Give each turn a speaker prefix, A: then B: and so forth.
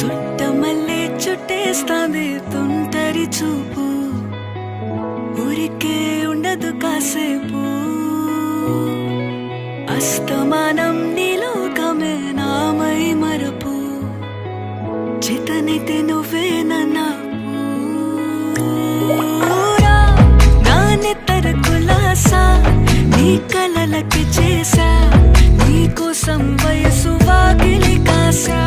A: చుట్టమల్లే చుట్టేస్తాంది తుంటరి చూపు, ఊరికే ఉండదు కాసేపు. అస్తమానం నీలోకమే నామై మరపు, చితనైతే నువ్వే నన్నా నానెత్తర కులాసా నీ కలలకి చేసా, నీ కోసం వయసు వాకిలి కాసా.